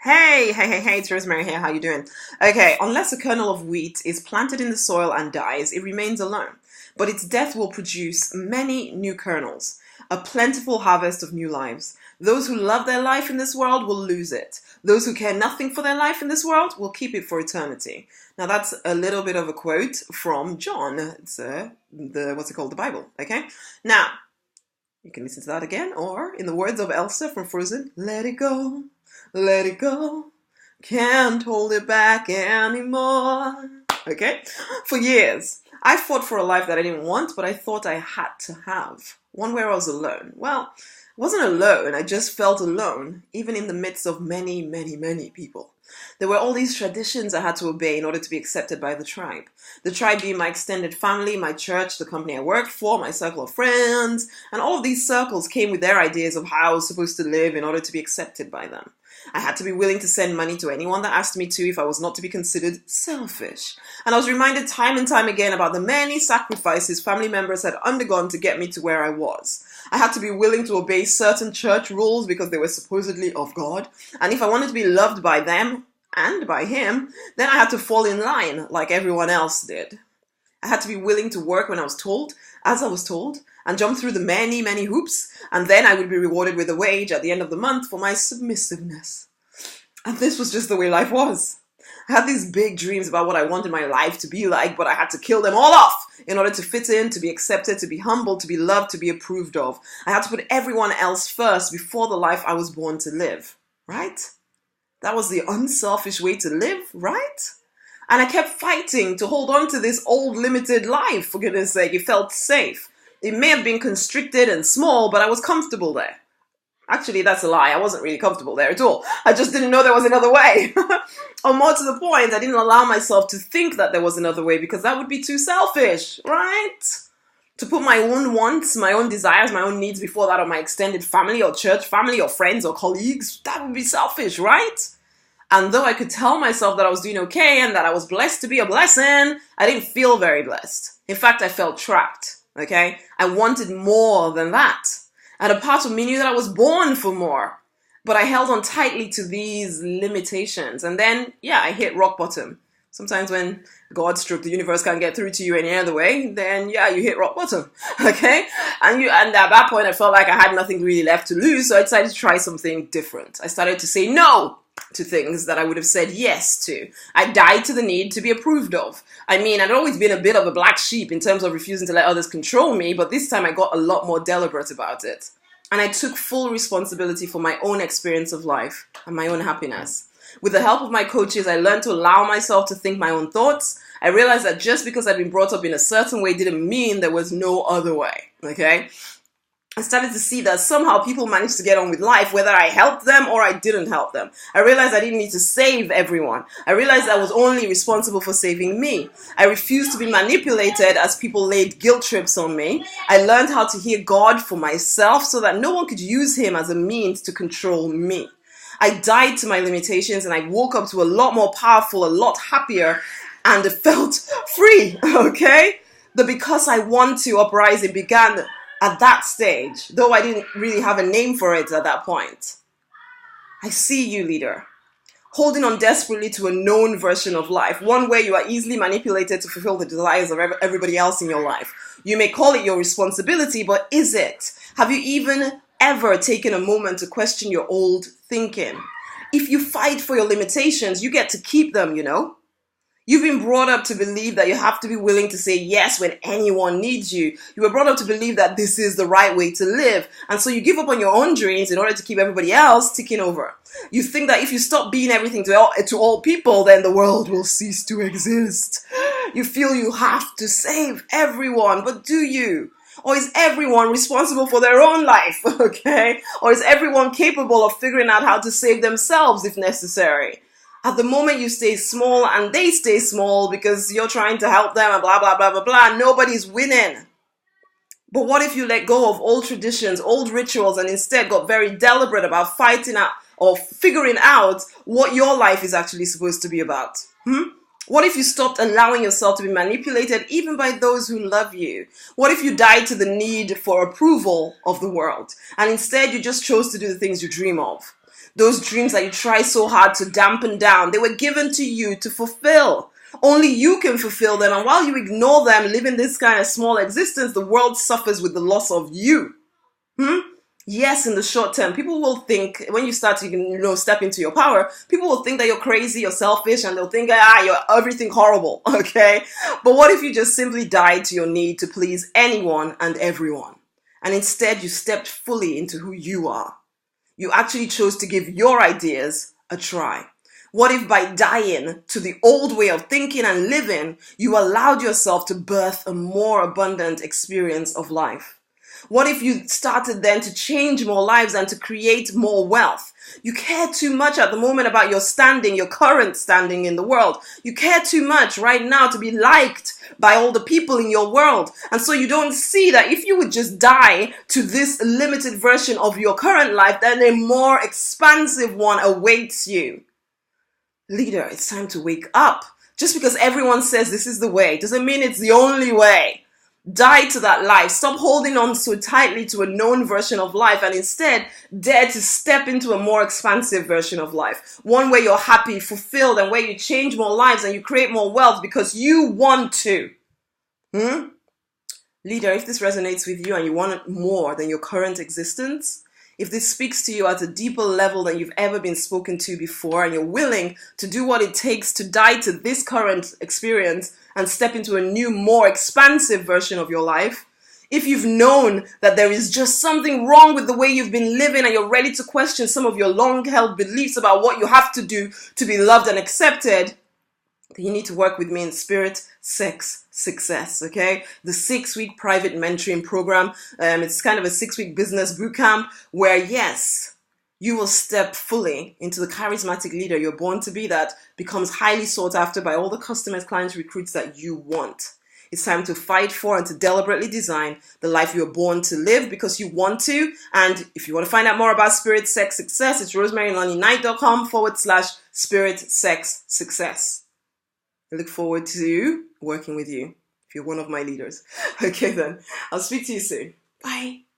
Hey, it's Rosemary here. How you doing? Okay, unless a kernel of wheat is planted in the soil and dies, it remains alone. But its death will produce many new kernels, a plentiful harvest of new lives. Those who love their life in this world will lose it. Those who care nothing for their life in this world will keep it for eternity. Now that's a little bit of a quote from John. It's the Bible. Okay. Now you can listen to that again, or in the words of Elsa from Frozen, let it go. Let it go. Can't hold it back anymore. Okay? For years, I fought for a life that I didn't want, but I thought I had to have. One where I was alone. Well, I wasn't alone. I just felt alone, even in the midst of many, many, many people. There were all these traditions I had to obey in order to be accepted by the tribe. The tribe being my extended family, my church, the company I worked for, my circle of friends, and all of these circles came with their ideas of how I was supposed to live in order to be accepted by them. I had to be willing to send money to anyone that asked me to if I was not to be considered selfish. And I was reminded time and time again about the many sacrifices family members had undergone to get me to where I was. I had to be willing to obey certain church rules because they were supposedly of God. And if I wanted to be loved by them and by Him, then I had to fall in line like everyone else did. I had to be willing to work when I was told, as I was told, and jump through the many, many hoops, and then I would be rewarded with a wage at the end of the month for my submissiveness. And this was just the way life was. I had these big dreams about what I wanted my life to be like, but I had to kill them all off in order to fit in, to be accepted, to be humbled, to be loved, to be approved of. I had to put everyone else first before the life I was born to live, right? That was the unselfish way to live, right? And I kept fighting to hold on to this old limited life, for goodness sake. It felt safe. It may have been constricted and small, but I was comfortable there. Actually, that's a lie. I wasn't really comfortable there at all. I just didn't know there was another way. Or more to the point, I didn't allow myself to think that there was another way because that would be too selfish, right? To put my own wants, my own desires, my own needs before that of my extended family or church family or friends or colleagues, that would be selfish, right? And though I could tell myself that I was doing okay and that I was blessed to be a blessing, I didn't feel very blessed. In fact, I felt trapped, okay? I wanted more than that. And a part of me knew that I was born for more. But I held on tightly to these limitations. And then, I hit rock bottom. Sometimes when God stroke the universe can't get through to you any other way, then you hit rock bottom, okay? And at that point, I felt like I had nothing really left to lose, so I decided to try something different. I started to say no to things that I would have said yes to. I died to the need to be approved of. I mean, I'd always been a bit of a black sheep in terms of refusing to let others control me, but this time I got a lot more deliberate about it. And I took full responsibility for my own experience of life and my own happiness. With the help of my coaches, I learned to allow myself to think my own thoughts. I realized that just because I'd been brought up in a certain way didn't mean there was no other way, okay? I started to see that somehow people managed to get on with life, whether I helped them or I didn't help them. I realized I didn't need to save everyone. I realized I was only responsible for saving me. I refused to be manipulated as people laid guilt trips on me. I learned how to hear God for myself so that no one could use Him as a means to control me. I died to my limitations and I woke up to a lot more powerful, a lot happier, and it felt free, okay? The because I want to uprising began at that stage, though I didn't really have a name for it at that point. I see you, leader, holding on desperately to a known version of life, one where you are easily manipulated to fulfill the desires of everybody else in your life. You may call it your responsibility, but is it? Have you even ever taken a moment to question your old thinking? If you fight for your limitations, you get to keep them, you know. You've been brought up to believe that you have to be willing to say yes when anyone needs you. You were brought up to believe that this is the right way to live. And so you give up on your own dreams in order to keep everybody else ticking over. You think that if you stop being everything to all people, then the world will cease to exist. You feel you have to save everyone, but do you? Or is everyone responsible for their own life, okay? Or is everyone capable of figuring out how to save themselves if necessary? At the moment you stay small and they stay small because you're trying to help them and blah, blah, blah, blah, blah, nobody's winning. But what if you let go of old traditions, old rituals, and instead got very deliberate about fighting out or figuring out what your life is actually supposed to be about? What if you stopped allowing yourself to be manipulated even by those who love you? What if you died to the need for approval of the world and instead you just chose to do the things you dream of? Those dreams that you try so hard to dampen down, they were given to you to fulfill. Only you can fulfill them. And while you ignore them, living this kind of small existence, the world suffers with the loss of you. Yes, in the short term, people will think, when you start to step into your power, people will think that you're crazy, you're selfish, and they'll think, you're everything horrible, okay? But what if you just simply died to your need to please anyone and everyone? And instead, you stepped fully into who you are. You actually chose to give your ideas a try. What if by dying to the old way of thinking and living, you allowed yourself to birth a more abundant experience of life? What if you started then to change more lives and to create more wealth? You care too much at the moment about your standing, your current standing in the world. You care too much right now to be liked by all the people in your world. And so you don't see that if you would just die to this limited version of your current life, then a more expansive one awaits you. Leader, it's time to wake up. Just because everyone says this is the way doesn't mean it's the only way. Die to that life. Stop holding on so tightly to a known version of life and instead dare to step into a more expansive version of life. One where you're happy, fulfilled, and where you change more lives and you create more wealth because you want to. Leader, if this resonates with you and you want more than your current existence, if this speaks to you at a deeper level than you've ever been spoken to before, and you're willing to do what it takes to die to this current experience and step into a new, more expansive version of your life, if you've known that there is just something wrong with the way you've been living and you're ready to question some of your long-held beliefs about what you have to do to be loved and accepted, you need to work with me in Spirit, Sex, Success, okay? The 6-week private mentoring program. It's kind of a 6-week business boot camp where, yes, you will step fully into the charismatic leader you're born to be that becomes highly sought after by all the customers, clients, recruits that you want. It's time to fight for and to deliberately design the life you're born to live because you want to. And if you want to find out more about Spirit, Sex, Success, it's rosemarylonnieknight.com/Spirit, Sex, Success. I look forward to working with you if you're one of my leaders. Okay then, I'll speak to you soon. Bye.